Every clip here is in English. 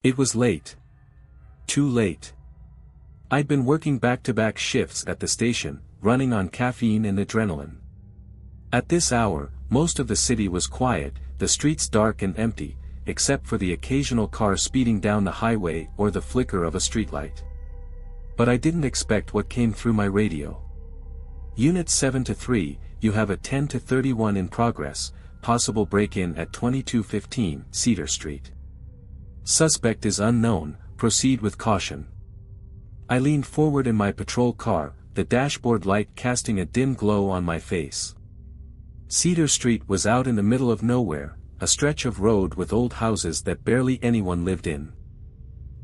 It was late. Too late. I'd been working back-to-back shifts at the station, running on caffeine and adrenaline. At this hour, most of the city was quiet, the streets dark and empty, except for the occasional car speeding down the highway or the flicker of a streetlight. But I didn't expect what came through my radio. Unit 7-3, you have a 10-31 in progress, possible break-in at 2215 Cedar Street. Suspect is unknown, proceed with caution. I leaned forward in my patrol car, the dashboard light casting a dim glow on my face. Cedar Street was out in the middle of nowhere, a stretch of road with old houses that barely anyone lived in.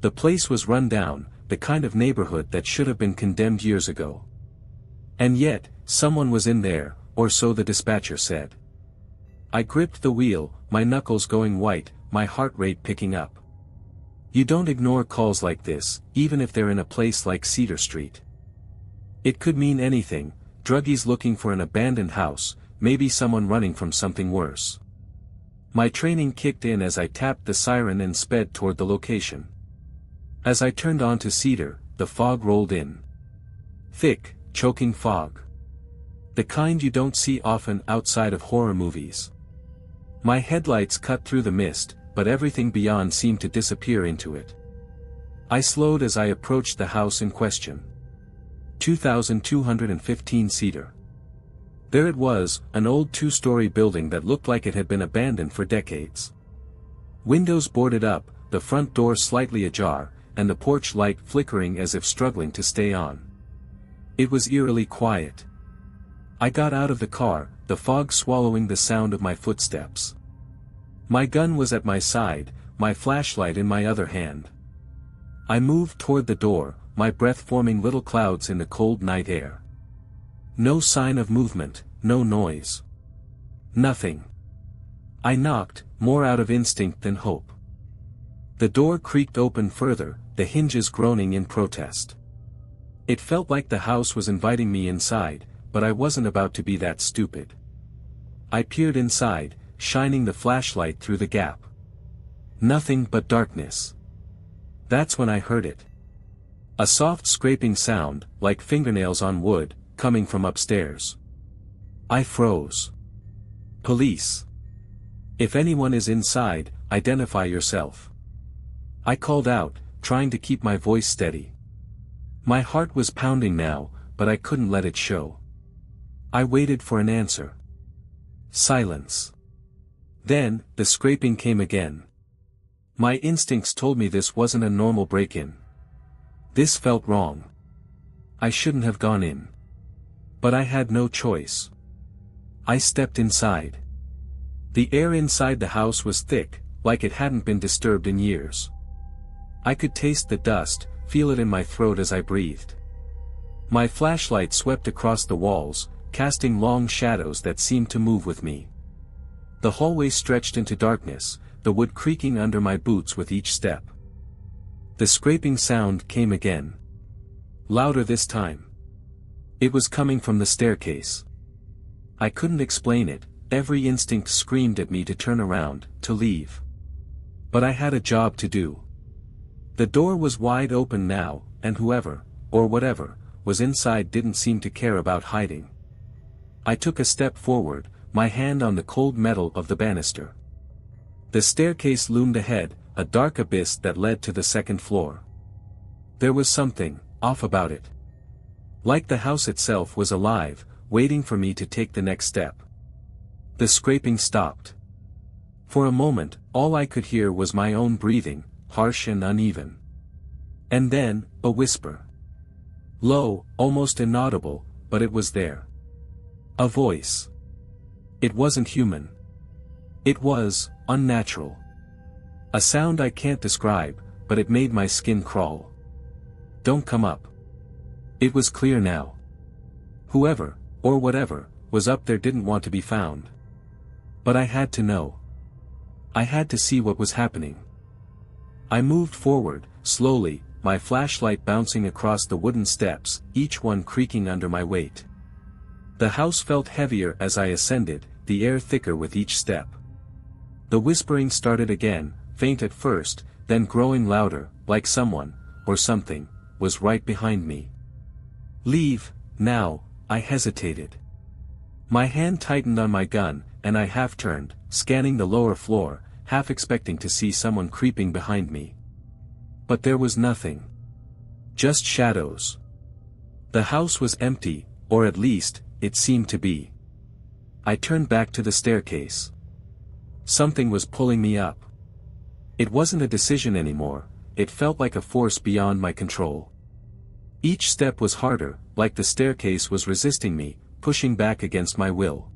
The place was run down, the kind of neighborhood that should have been condemned years ago. And yet, someone was in there, or so the dispatcher said. I gripped the wheel, my knuckles going white, my heart rate picking up. You don't ignore calls like this, even if they're in a place like Cedar Street. It could mean anything, druggies looking for an abandoned house, maybe someone running from something worse. My training kicked in as I tapped the siren and sped toward the location. As I turned onto Cedar, the fog rolled in. Thick, choking fog. The kind you don't see often outside of horror movies. My headlights cut through the mist, but everything beyond seemed to disappear into it. I slowed as I approached the house in question. 2215 Cedar. There it was, an old two-story building that looked like it had been abandoned for decades. Windows boarded up, the front door slightly ajar, and the porch light flickering as if struggling to stay on. It was eerily quiet. I got out of the car, the fog swallowing the sound of my footsteps. My gun was at my side, my flashlight in my other hand. I moved toward the door, my breath forming little clouds in the cold night air. No sign of movement, no noise. Nothing. I knocked, more out of instinct than hope. The door creaked open further, the hinges groaning in protest. It felt like the house was inviting me inside, but I wasn't about to be that stupid. I peered inside, shining the flashlight through the gap. Nothing but darkness. That's when I heard it. A soft scraping sound, like fingernails on wood, coming from upstairs. I froze. Police. If anyone is inside, identify yourself. I called out, trying to keep my voice steady. My heart was pounding now, but I couldn't let it show. I waited for an answer. Silence. Then, the scraping came again. My instincts told me this wasn't a normal break-in. This felt wrong. I shouldn't have gone in. But I had no choice. I stepped inside. The air inside the house was thick, like it hadn't been disturbed in years. I could taste the dust, feel it in my throat as I breathed. My flashlight swept across the walls, casting long shadows that seemed to move with me. The hallway stretched into darkness, the wood creaking under my boots with each step. The scraping sound came again. Louder this time. It was coming from the staircase. I couldn't explain it, every instinct screamed at me to turn around, to leave. But I had a job to do. The door was wide open now, and whoever, or whatever, was inside didn't seem to care about hiding. I took a step forward, my hand on the cold metal of the banister. The staircase loomed ahead, a dark abyss that led to the second floor. There was something off about it. Like the house itself was alive, waiting for me to take the next step. The scraping stopped. For a moment, all I could hear was my own breathing, harsh and uneven. And then, a whisper. Low, almost inaudible, but it was there. A voice. It wasn't human. It was unnatural. A sound I can't describe, but it made my skin crawl. Don't come up. It was clear now. Whoever, or whatever, was up there didn't want to be found. But I had to know. I had to see what was happening. I moved forward, slowly, my flashlight bouncing across the wooden steps, each one creaking under my weight. The house felt heavier as I ascended, the air thicker with each step. The whispering started again, faint at first, then growing louder, like someone, or something, was right behind me. "Leave, now," I hesitated. My hand tightened on my gun, and I half turned, scanning the lower floor, half expecting to see someone creeping behind me. But there was nothing. Just shadows. The house was empty, or at least, it seemed to be. I turned back to the staircase. Something was pulling me up. It wasn't a decision anymore, it felt like a force beyond my control. Each step was harder, like the staircase was resisting me, pushing back against my will.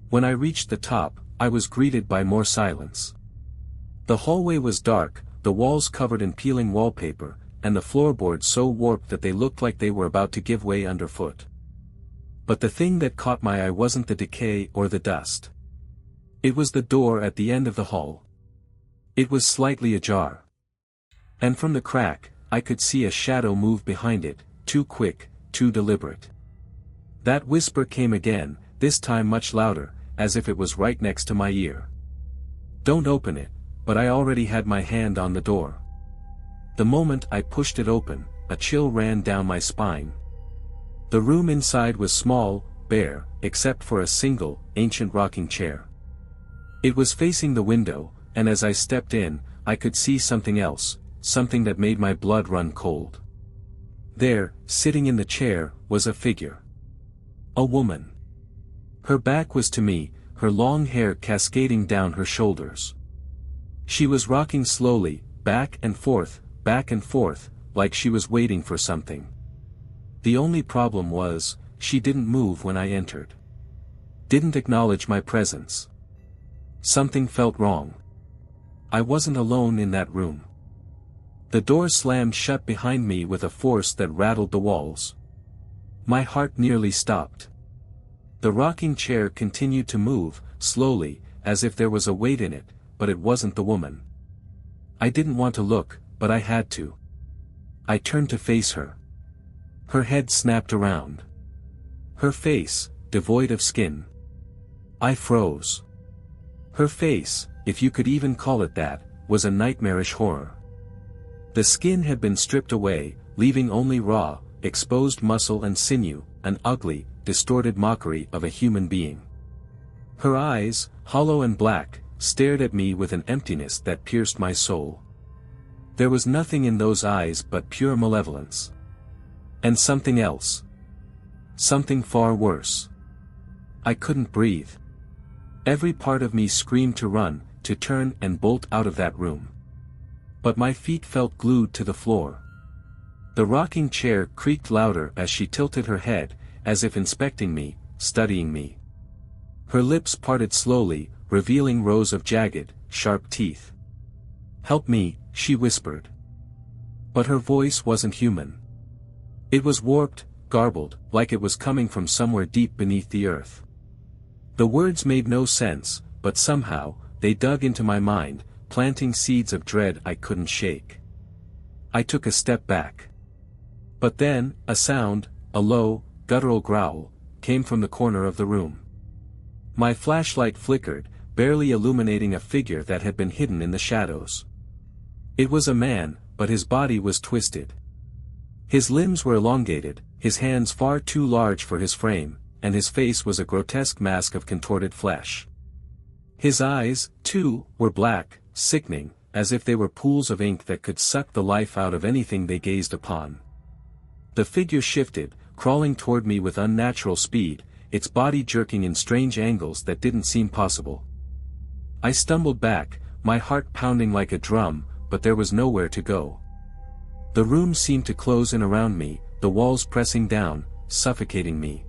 When I reached the top, I was greeted by more silence. The hallway was dark, the walls covered in peeling wallpaper, and the floorboards so warped that they looked like they were about to give way underfoot. But the thing that caught my eye wasn't the decay or the dust. It was the door at the end of the hall. It was slightly ajar. And from the crack, I could see a shadow move behind it, too quick, too deliberate. That whisper came again, this time much louder, as if it was right next to my ear. "Don't open it," but I already had my hand on the door. The moment I pushed it open, a chill ran down my spine. The room inside was small, bare, except for a single, ancient rocking chair. It was facing the window, and as I stepped in, I could see something else, something that made my blood run cold. There, sitting in the chair, was a figure. A woman. Her back was to me, her long hair cascading down her shoulders. She was rocking slowly, back and forth, like she was waiting for something. The only problem was, she didn't move when I entered. Didn't acknowledge my presence. Something felt wrong. I wasn't alone in that room. The door slammed shut behind me with a force that rattled the walls. My heart nearly stopped. The rocking chair continued to move, slowly, as if there was a weight in it, but it wasn't the woman. I didn't want to look, but I had to. I turned to face her. Her head snapped around. Her face, devoid of skin. I froze. Her face, if you could even call it that, was a nightmarish horror. The skin had been stripped away, leaving only raw, exposed muscle and sinew, an ugly, distorted mockery of a human being. Her eyes, hollow and black, stared at me with an emptiness that pierced my soul. There was nothing in those eyes but pure malevolence. And something else. Something far worse. I couldn't breathe. Every part of me screamed to run, to turn and bolt out of that room. But my feet felt glued to the floor. The rocking chair creaked louder as she tilted her head, as if inspecting me, studying me. Her lips parted slowly, revealing rows of jagged, sharp teeth. "Help me," she whispered. But her voice wasn't human. It was warped, garbled, like it was coming from somewhere deep beneath the earth. The words made no sense, but somehow, they dug into my mind, planting seeds of dread I couldn't shake. I took a step back. But then, a sound, a low, guttural growl, came from the corner of the room. My flashlight flickered, barely illuminating a figure that had been hidden in the shadows. It was a man, but his body was twisted. His limbs were elongated, his hands far too large for his frame, and his face was a grotesque mask of contorted flesh. His eyes, too, were black, sickening, as if they were pools of ink that could suck the life out of anything they gazed upon. The figure shifted, crawling toward me with unnatural speed, its body jerking in strange angles that didn't seem possible. I stumbled back, my heart pounding like a drum, but there was nowhere to go. The room seemed to close in around me, the walls pressing down, suffocating me.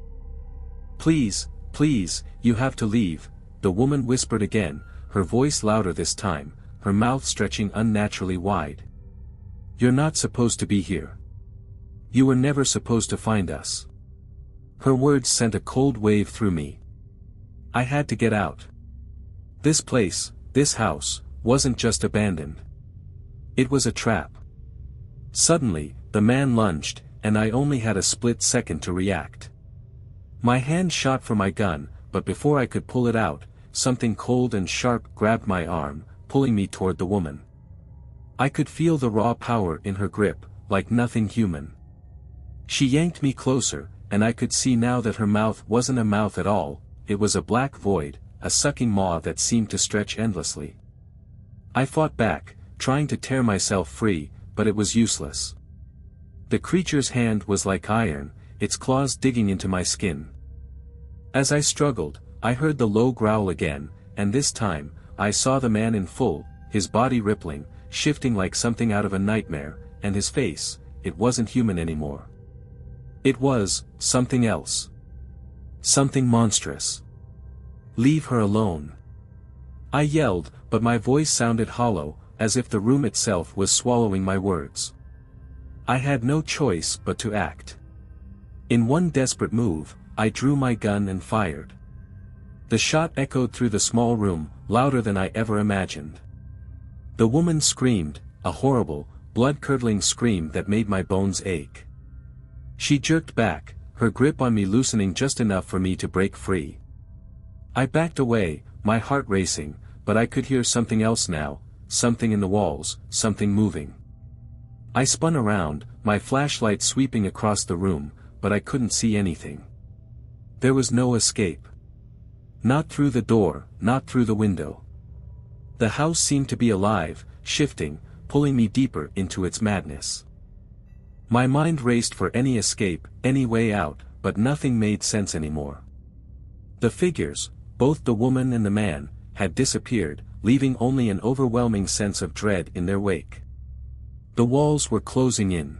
"Please, please, you have to leave," the woman whispered again, her voice louder this time, her mouth stretching unnaturally wide. "You're not supposed to be here. You were never supposed to find us." Her words sent a cold wave through me. I had to get out. This place, this house, wasn't just abandoned. It was a trap. Suddenly, the man lunged, and I only had a split second to react. My hand shot for my gun, but before I could pull it out, something cold and sharp grabbed my arm, pulling me toward the woman. I could feel the raw power in her grip, like nothing human. She yanked me closer, and I could see now that her mouth wasn't a mouth at all, it was a black void, a sucking maw that seemed to stretch endlessly. I fought back, trying to tear myself free, but it was useless. The creature's hand was like iron, its claws digging into my skin. As I struggled, I heard the low growl again, and this time, I saw the man in full, his body rippling, shifting like something out of a nightmare, and his face, it wasn't human anymore. It was something else. Something monstrous. Leave her alone. I yelled, but my voice sounded hollow, as if the room itself was swallowing my words. I had no choice but to act. In one desperate move, I drew my gun and fired. The shot echoed through the small room, louder than I ever imagined. The woman screamed, a horrible, blood-curdling scream that made my bones ache. She jerked back, her grip on me loosening just enough for me to break free. I backed away, my heart racing, but I could hear something else now, something in the walls, something moving. I spun around, my flashlight sweeping across the room, but I couldn't see anything. There was no escape. Not through the door, not through the window. The house seemed to be alive, shifting, pulling me deeper into its madness. My mind raced for any escape, any way out, but nothing made sense anymore. The figures, both the woman and the man, had disappeared, leaving only an overwhelming sense of dread in their wake. The walls were closing in.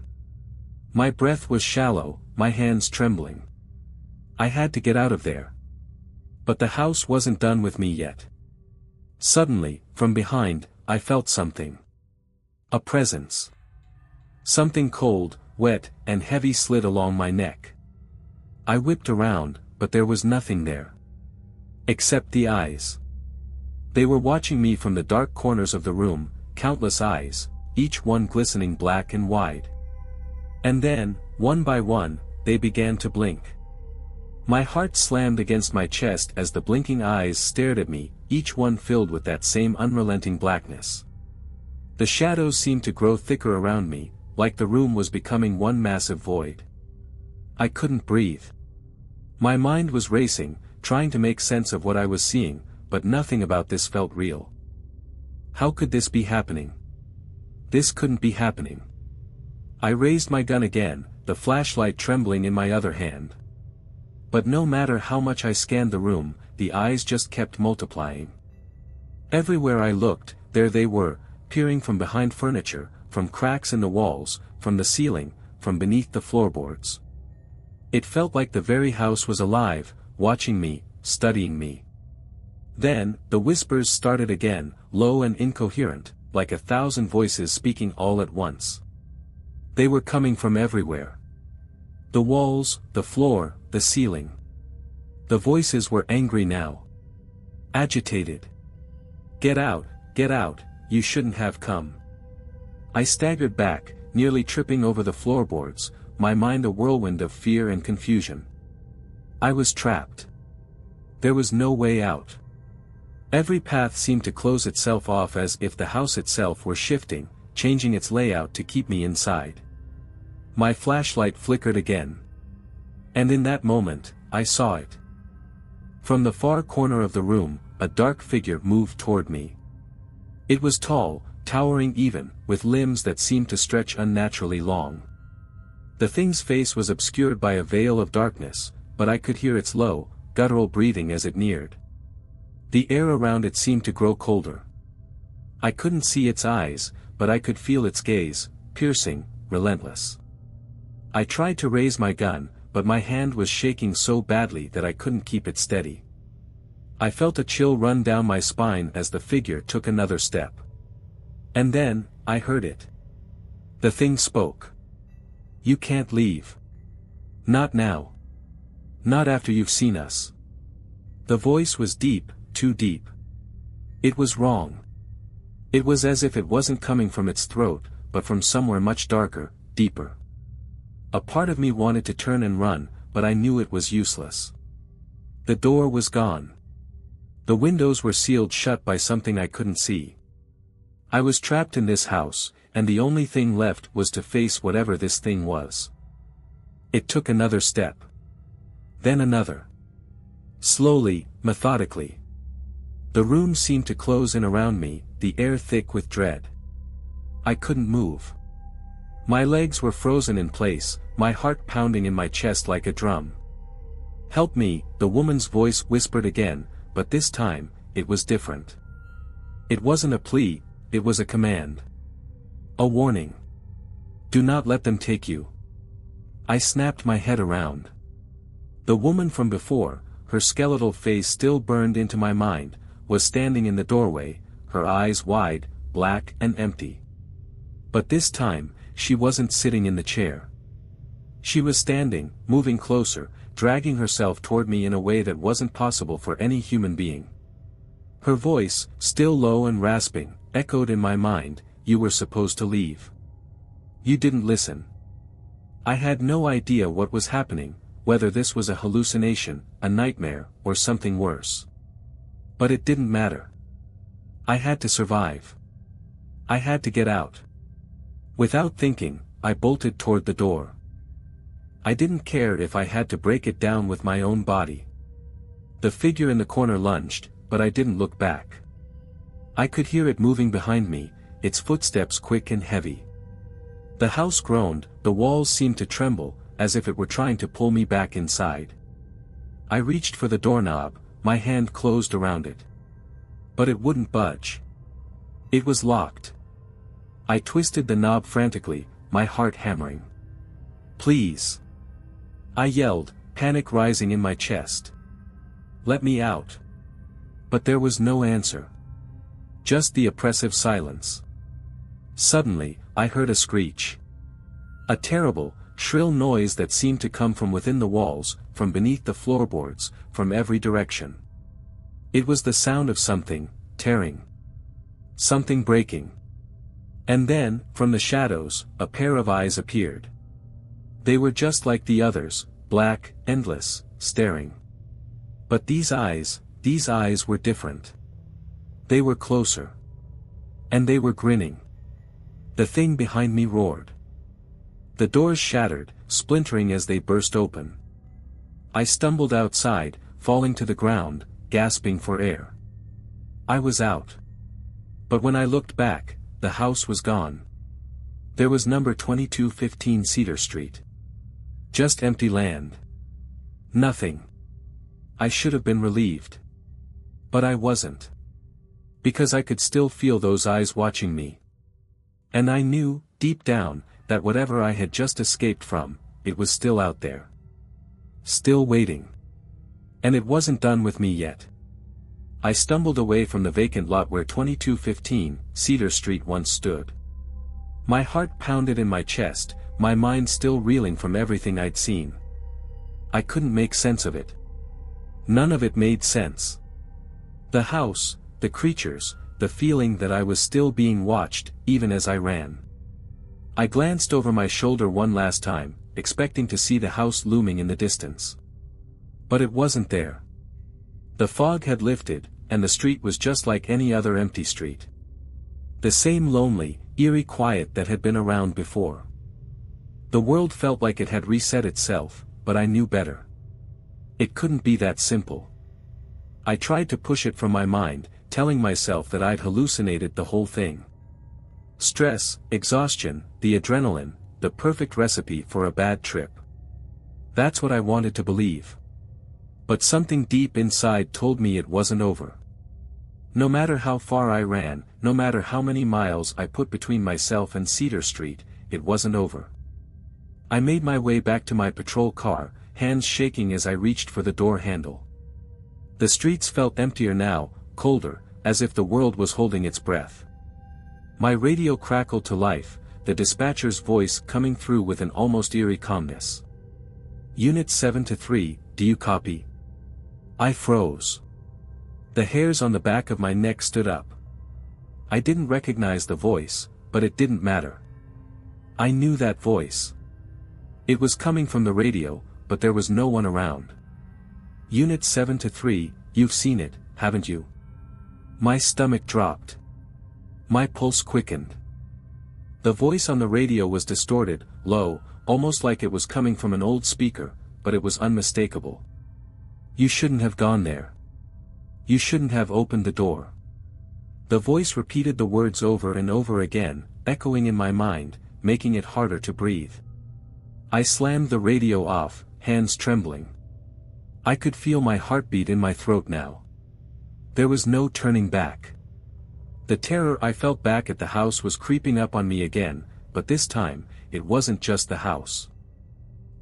My breath was shallow, my hands trembling. I had to get out of there. But the house wasn't done with me yet. Suddenly, from behind, I felt something. A presence. Something cold, wet, and heavy slid along my neck. I whipped around, but there was nothing there. Except the eyes. They were watching me from the dark corners of the room, countless eyes, each one glistening black and wide. And then, one by one, they began to blink. My heart slammed against my chest as the blinking eyes stared at me, each one filled with that same unrelenting blackness. The shadows seemed to grow thicker around me, like the room was becoming one massive void. I couldn't breathe. My mind was racing, trying to make sense of what I was seeing, but nothing about this felt real. How could this be happening? This couldn't be happening. I raised my gun again, the flashlight trembling in my other hand. But no matter how much I scanned the room, the eyes just kept multiplying. Everywhere I looked, there they were, peering from behind furniture, from cracks in the walls, from the ceiling, from beneath the floorboards. It felt like the very house was alive, watching me, studying me. Then, the whispers started again, low and incoherent, like 1,000 voices speaking all at once. They were coming from everywhere. The walls, the floor, the ceiling. The voices were angry now. Agitated. Get out, you shouldn't have come. I staggered back, nearly tripping over the floorboards, my mind a whirlwind of fear and confusion. I was trapped. There was no way out. Every path seemed to close itself off as if the house itself were shifting, changing its layout to keep me inside. My flashlight flickered again. And in that moment, I saw it. From the far corner of the room, a dark figure moved toward me. It was tall, towering even, with limbs that seemed to stretch unnaturally long. The thing's face was obscured by a veil of darkness, but I could hear its low, guttural breathing as it neared. The air around it seemed to grow colder. I couldn't see its eyes, but I could feel its gaze, piercing, relentless. I tried to raise my gun, but my hand was shaking so badly that I couldn't keep it steady. I felt a chill run down my spine as the figure took another step. And then, I heard it. The thing spoke. You can't leave. Not now. Not after you've seen us. The voice was deep, too deep. It was wrong. It was as if it wasn't coming from its throat, but from somewhere much darker, deeper. A part of me wanted to turn and run, but I knew it was useless. The door was gone. The windows were sealed shut by something I couldn't see. I was trapped in this house, and the only thing left was to face whatever this thing was. It took another step. Then another. Slowly, methodically. The room seemed to close in around me, the air thick with dread. I couldn't move. My legs were frozen in place, my heart pounding in my chest like a drum. "Help me," the woman's voice whispered again, but this time, it was different. It wasn't a plea, it was a command. A warning. "Do not let them take you." I snapped my head around. The woman from before, her skeletal face still burned into my mind, was standing in the doorway, her eyes wide, black and empty. But this time, she wasn't sitting in the chair. She was standing, moving closer, dragging herself toward me in a way that wasn't possible for any human being. Her voice, still low and rasping, echoed in my mind, "You were supposed to leave. You didn't listen." I had no idea what was happening, whether this was a hallucination, a nightmare, or something worse. But it didn't matter. I had to survive. I had to get out. Without thinking, I bolted toward the door. I didn't care if I had to break it down with my own body. The figure in the corner lunged, but I didn't look back. I could hear it moving behind me, its footsteps quick and heavy. The house groaned, the walls seemed to tremble, as if it were trying to pull me back inside. I reached for the doorknob, my hand closed around it. But it wouldn't budge. It was locked. I twisted the knob frantically, my heart hammering. "Please!" I yelled, panic rising in my chest. "Let me out." But there was no answer. Just the oppressive silence. Suddenly, I heard a screech. A terrible, shrill noise that seemed to come from within the walls, from beneath the floorboards, from every direction. It was the sound of something, tearing. Something breaking. And then, from the shadows, a pair of eyes appeared. They were just like the others, black, endless, staring. But these eyes were different. They were closer. And they were grinning. The thing behind me roared. The doors shattered, splintering as they burst open. I stumbled outside, falling to the ground, gasping for air. I was out. But when I looked back, the house was gone. There was number 2215 Cedar Street. Just empty land. Nothing. I should have been relieved. But I wasn't. Because I could still feel those eyes watching me. And I knew, deep down, that whatever I had just escaped from, it was still out there. Still waiting. And it wasn't done with me yet. I stumbled away from the vacant lot where 2215 Cedar Street once stood. My heart pounded in my chest, my mind still reeling from everything I'd seen. I couldn't make sense of it. None of it made sense. The house, the creatures, the feeling that I was still being watched, even as I ran. I glanced over my shoulder one last time, expecting to see the house looming in the distance. But it wasn't there. The fog had lifted, and the street was just like any other empty street. The same lonely, eerie quiet that had been around before. The world felt like it had reset itself, but I knew better. It couldn't be that simple. I tried to push it from my mind, telling myself that I'd hallucinated the whole thing. Stress, exhaustion, the adrenaline, the perfect recipe for a bad trip. That's what I wanted to believe. But something deep inside told me it wasn't over. No matter how far I ran, no matter how many miles I put between myself and Cedar Street, it wasn't over. I made my way back to my patrol car, hands shaking as I reached for the door handle. The streets felt emptier now, colder, as if the world was holding its breath. My radio crackled to life, the dispatcher's voice coming through with an almost eerie calmness. "Unit 7-3, do you copy?" I froze. The hairs on the back of my neck stood up. I didn't recognize the voice, but it didn't matter. I knew that voice. It was coming from the radio, but there was no one around. "Unit 7-3, you've seen it, haven't you?" My stomach dropped. My pulse quickened. The voice on the radio was distorted, low, almost like it was coming from an old speaker, but it was unmistakable. "You shouldn't have gone there. You shouldn't have opened the door." The voice repeated the words over and over again, echoing in my mind, making it harder to breathe. I slammed the radio off, hands trembling. I could feel my heartbeat in my throat now. There was no turning back. The terror I felt back at the house was creeping up on me again, but this time, it wasn't just the house.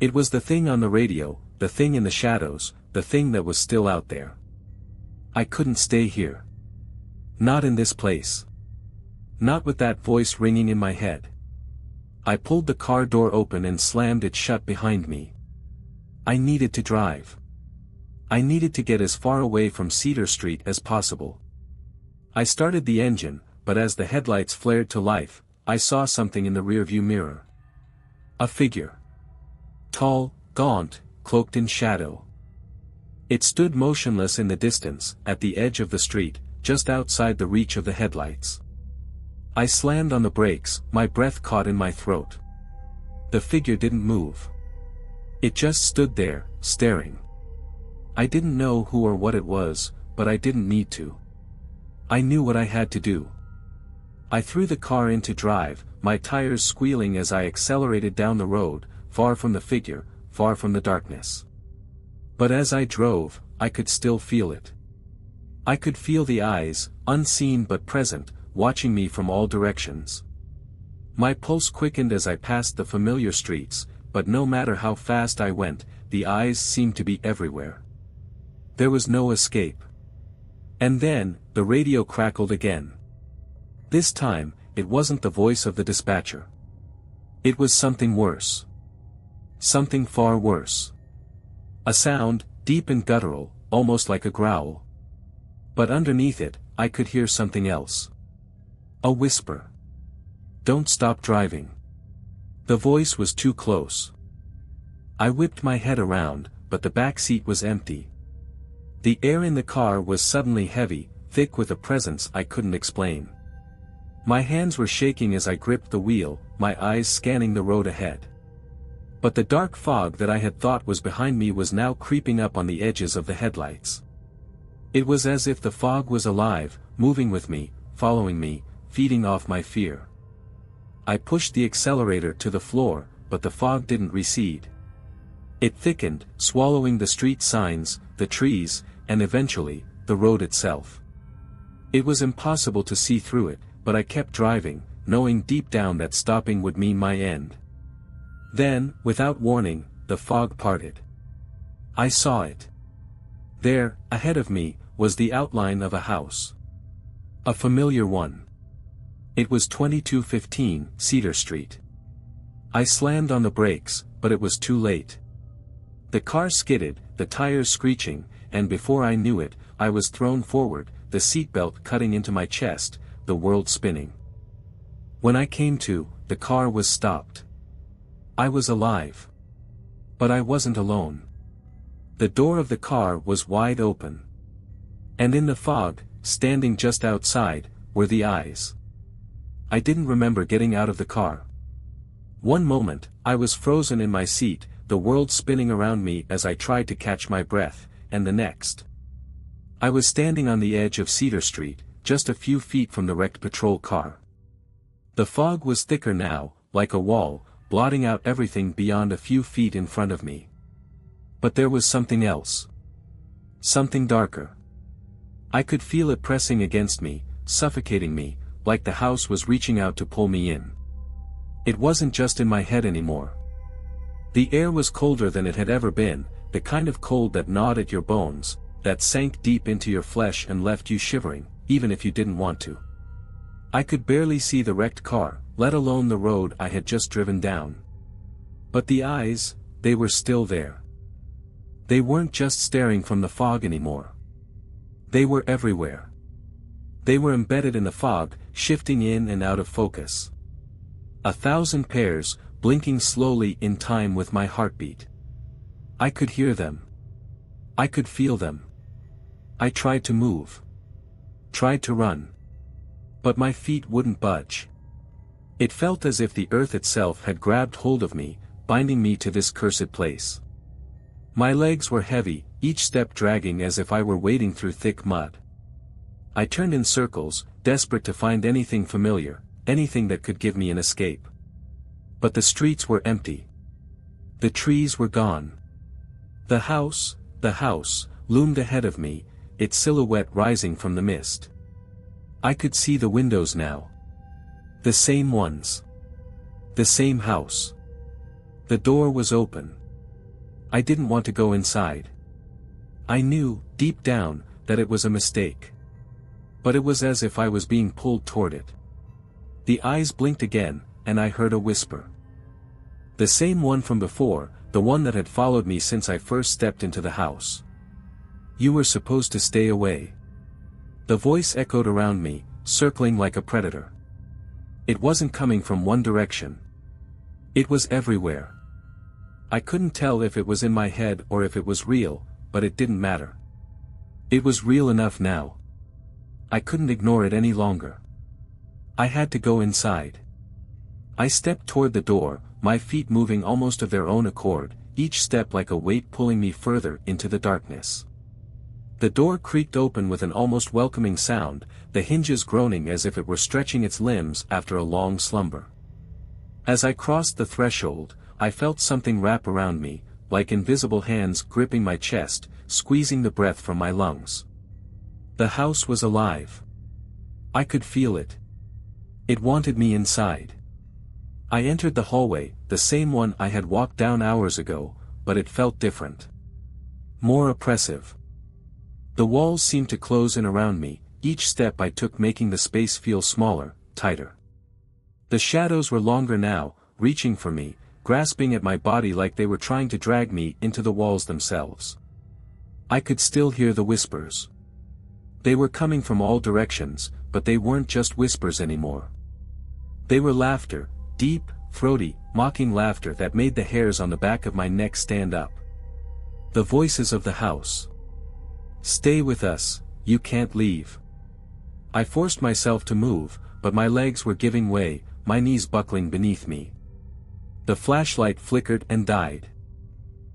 It was the thing on the radio, the thing in the shadows, the thing that was still out there. I couldn't stay here. Not in this place. Not with that voice ringing in my head. I pulled the car door open and slammed it shut behind me. I needed to drive. I needed to get as far away from Cedar Street as possible. I started the engine, but as the headlights flared to life, I saw something in the rearview mirror. A figure. Tall, gaunt, cloaked in shadow. It stood motionless in the distance, at the edge of the street, just outside the reach of the headlights. I slammed on the brakes, my breath caught in my throat. The figure didn't move. It just stood there, staring. I didn't know who or what it was, but I didn't need to. I knew what I had to do. I threw the car into drive, my tires squealing as I accelerated down the road, far from the figure, far from the darkness. But as I drove, I could still feel it. I could feel the eyes, unseen but present, watching me from all directions. My pulse quickened as I passed the familiar streets, but no matter how fast I went, the eyes seemed to be everywhere. There was no escape. And then, the radio crackled again. This time, it wasn't the voice of the dispatcher. It was something worse. Something far worse. A sound, deep and guttural, almost like a growl. But underneath it, I could hear something else. A whisper. "Don't stop driving." The voice was too close. I whipped my head around, but the back seat was empty. The air in the car was suddenly heavy, thick with a presence I couldn't explain. My hands were shaking as I gripped the wheel, my eyes scanning the road ahead. But the dark fog that I had thought was behind me was now creeping up on the edges of the headlights. It was as if the fog was alive, moving with me, following me, feeding off my fear. I pushed the accelerator to the floor, but the fog didn't recede. It thickened, swallowing the street signs, the trees, and eventually, the road itself. It was impossible to see through it, but I kept driving, knowing deep down that stopping would mean my end. Then, without warning, the fog parted. I saw it. There, ahead of me, was the outline of a house. A familiar one. It was 2215 Cedar Street. I slammed on the brakes, but it was too late. The car skidded, the tires screeching, and before I knew it, I was thrown forward, the seatbelt cutting into my chest, the world spinning. When I came to, the car was stopped. I was alive. But I wasn't alone. The door of the car was wide open. And in the fog, standing just outside, were the eyes. I didn't remember getting out of the car. One moment, I was frozen in my seat, the world spinning around me as I tried to catch my breath, and the next. I was standing on the edge of Cedar Street, just a few feet from the wrecked patrol car. The fog was thicker now, like a wall, blotting out everything beyond a few feet in front of me. But there was something else. Something darker. I could feel it pressing against me, suffocating me, like the house was reaching out to pull me in. It wasn't just in my head anymore. The air was colder than it had ever been, the kind of cold that gnawed at your bones, that sank deep into your flesh and left you shivering, even if you didn't want to. I could barely see the wrecked car, let alone the road I had just driven down. But the eyes, they were still there. They weren't just staring from the fog anymore. They were everywhere. They were embedded in the fog, shifting in and out of focus. 1,000 pairs, blinking slowly in time with my heartbeat. I could hear them. I could feel them. I tried to move. Tried to run. But my feet wouldn't budge. It felt as if the earth itself had grabbed hold of me, binding me to this cursed place. My legs were heavy, each step dragging as if I were wading through thick mud. I turned in circles, desperate to find anything familiar, anything that could give me an escape. But the streets were empty. The trees were gone. The house, loomed ahead of me, its silhouette rising from the mist. I could see the windows now. The same ones. The same house. The door was open. I didn't want to go inside. I knew, deep down, that it was a mistake. But it was as if I was being pulled toward it. The eyes blinked again, and I heard a whisper. The same one from before, the one that had followed me since I first stepped into the house. You were supposed to stay away. The voice echoed around me, circling like a predator. It wasn't coming from one direction. It was everywhere. I couldn't tell if it was in my head or if it was real, but it didn't matter. It was real enough now. I couldn't ignore it any longer. I had to go inside. I stepped toward the door, my feet moving almost of their own accord, each step like a weight pulling me further into the darkness. The door creaked open with an almost welcoming sound, the hinges groaning as if it were stretching its limbs after a long slumber. As I crossed the threshold, I felt something wrap around me, like invisible hands gripping my chest, squeezing the breath from my lungs. The house was alive. I could feel it. It wanted me inside. I entered the hallway, the same one I had walked down hours ago, but it felt different. More oppressive. The walls seemed to close in around me, each step I took making the space feel smaller, tighter. The shadows were longer now, reaching for me, grasping at my body like they were trying to drag me into the walls themselves. I could still hear the whispers. They were coming from all directions, but they weren't just whispers anymore. They were laughter, deep, throaty, mocking laughter that made the hairs on the back of my neck stand up. The voices of the house. Stay with us, you can't leave. I forced myself to move, but my legs were giving way, my knees buckling beneath me. The flashlight flickered and died.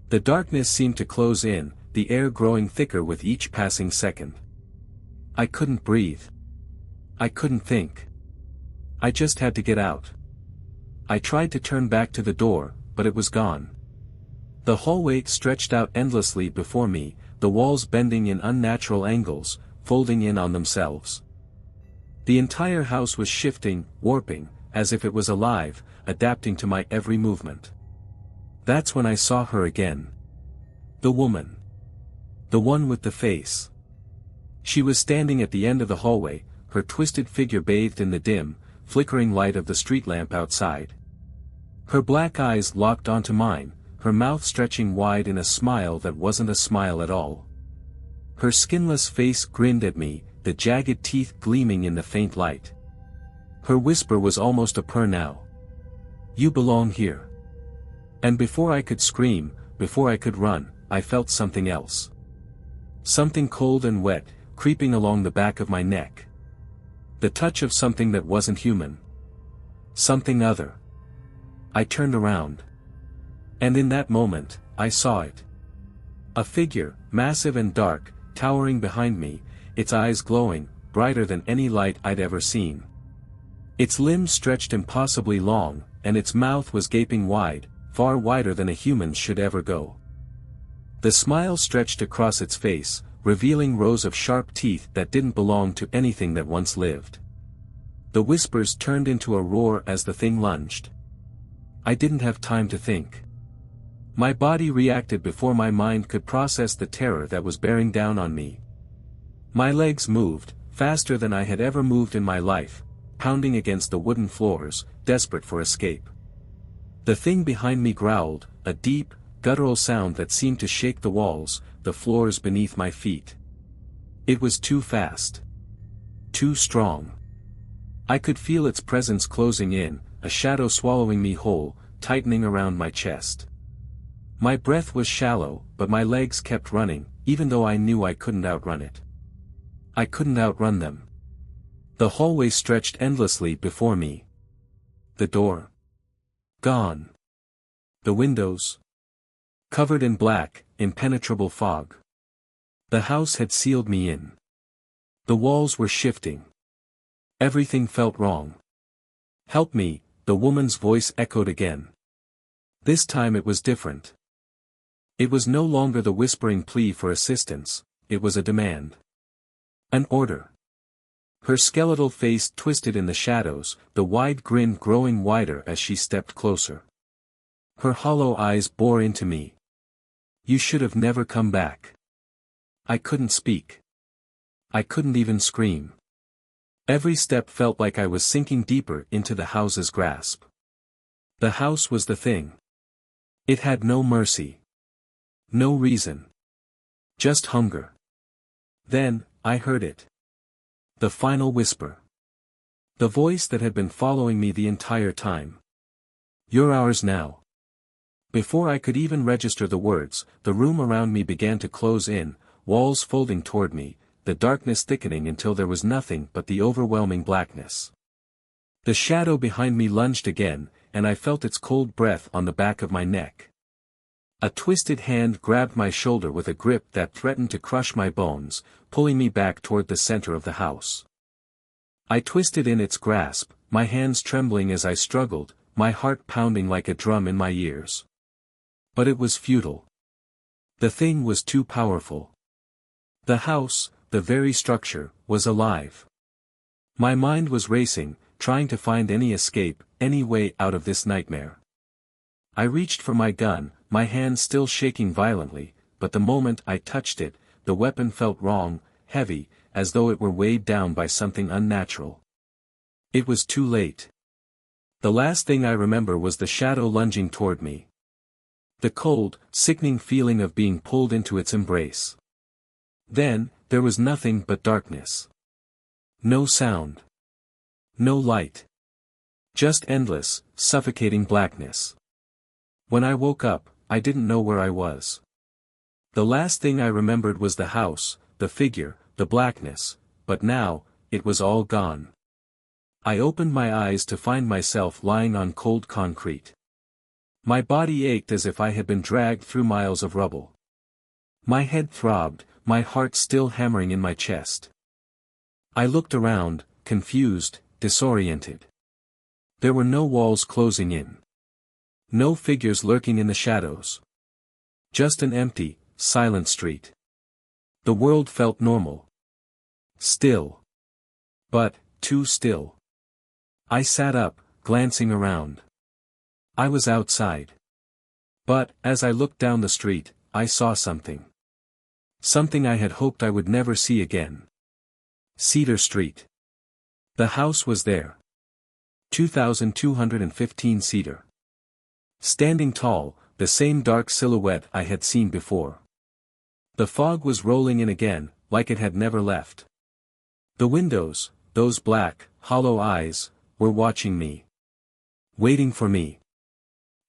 The darkness seemed to close in, the air growing thicker with each passing second. I couldn't breathe. I couldn't think. I just had to get out. I tried to turn back to the door, but it was gone. The hallway stretched out endlessly before me, the walls bending in unnatural angles, folding in on themselves. The entire house was shifting, warping, as if it was alive, adapting to my every movement. That's when I saw her again. The woman. The one with the face. She was standing at the end of the hallway, her twisted figure bathed in the dim, flickering light of the street lamp outside. Her black eyes locked onto mine, her mouth stretching wide in a smile that wasn't a smile at all. Her skinless face grinned at me, the jagged teeth gleaming in the faint light. Her whisper was almost a purr now. You belong here. And before I could scream, before I could run, I felt something else. Something cold and wet, creeping along the back of my neck. The touch of something that wasn't human. Something other. I turned around. And in that moment, I saw it. A figure, massive and dark, towering behind me, its eyes glowing, brighter than any light I'd ever seen. Its limbs stretched impossibly long, and its mouth was gaping wide, far wider than a human's should ever go. The smile stretched across its face, revealing rows of sharp teeth that didn't belong to anything that once lived. The whispers turned into a roar as the thing lunged. I didn't have time to think. My body reacted before my mind could process the terror that was bearing down on me. My legs moved, faster than I had ever moved in my life, pounding against the wooden floors, desperate for escape. The thing behind me growled, a deep, guttural sound that seemed to shake the walls, the floors beneath my feet. It was too fast. Too strong. I could feel its presence closing in, a shadow swallowing me whole, tightening around my chest. My breath was shallow, but my legs kept running, even though I knew I couldn't outrun it. I couldn't outrun them. The hallway stretched endlessly before me. The door. Gone. The windows. Covered in black, impenetrable fog. The house had sealed me in. The walls were shifting. Everything felt wrong. "Help me," the woman's voice echoed again. This time it was different. It was no longer the whispering plea for assistance, it was a demand. An order. Her skeletal face twisted in the shadows, the wide grin growing wider as she stepped closer. Her hollow eyes bore into me. "You should have never come back." I couldn't speak. I couldn't even scream. Every step felt like I was sinking deeper into the house's grasp. The house was the thing. It had no mercy. No reason. Just hunger. Then, I heard it. The final whisper. The voice that had been following me the entire time. "You're ours now." Before I could even register the words, the room around me began to close in, walls folding toward me, the darkness thickening until there was nothing but the overwhelming blackness. The shadow behind me lunged again, and I felt its cold breath on the back of my neck. A twisted hand grabbed my shoulder with a grip that threatened to crush my bones, pulling me back toward the center of the house. I twisted in its grasp, my hands trembling as I struggled, my heart pounding like a drum in my ears. But it was futile. The thing was too powerful. The house, the very structure, was alive. My mind was racing, trying to find any escape, any way out of this nightmare. I reached for my gun, my hand still shaking violently, but the moment I touched it, the weapon felt wrong, heavy, as though it were weighed down by something unnatural. It was too late. The last thing I remember was the shadow lunging toward me. The cold, sickening feeling of being pulled into its embrace. Then, there was nothing but darkness. No sound. No light. Just endless, suffocating blackness. When I woke up, I didn't know where I was. The last thing I remembered was the house, the figure, the blackness, but now, it was all gone. I opened my eyes to find myself lying on cold concrete. My body ached as if I had been dragged through miles of rubble. My head throbbed, my heart still hammering in my chest. I looked around, confused, disoriented. There were no walls closing in. No figures lurking in the shadows. Just an empty, silent street. The world felt normal. Still. But, too still. I sat up, glancing around. I was outside. But, as I looked down the street, I saw something. Something I had hoped I would never see again. Cedar Street. The house was there. 2215 Cedar. Standing tall, the same dark silhouette I had seen before. The fog was rolling in again, like it had never left. The windows, those black, hollow eyes, were watching me. Waiting for me.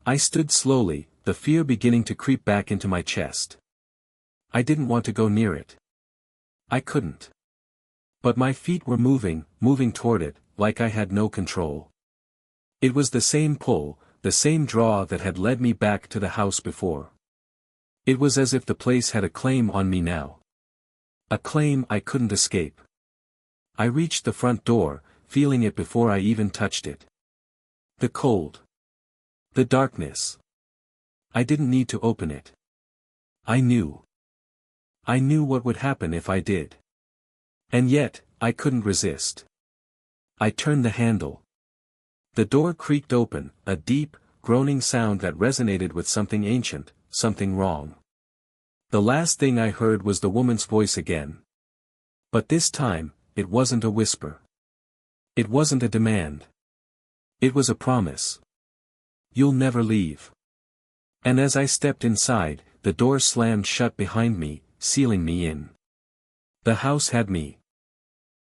I stood slowly, the fear beginning to creep back into my chest. I didn't want to go near it. I couldn't. But my feet were moving toward it, like I had no control. It was the same pull, the same draw that had led me back to the house before. It was as if the place had a claim on me now. A claim I couldn't escape. I reached the front door, feeling it before I even touched it. The cold. The darkness. I didn't need to open it. I knew. I knew what would happen if I did. And yet, I couldn't resist. I turned the handle. The door creaked open, a deep, groaning sound that resonated with something ancient, something wrong. The last thing I heard was the woman's voice again. But this time, it wasn't a whisper. It wasn't a demand. It was a promise. "You'll never leave." And as I stepped inside, the door slammed shut behind me, sealing me in. The house had me.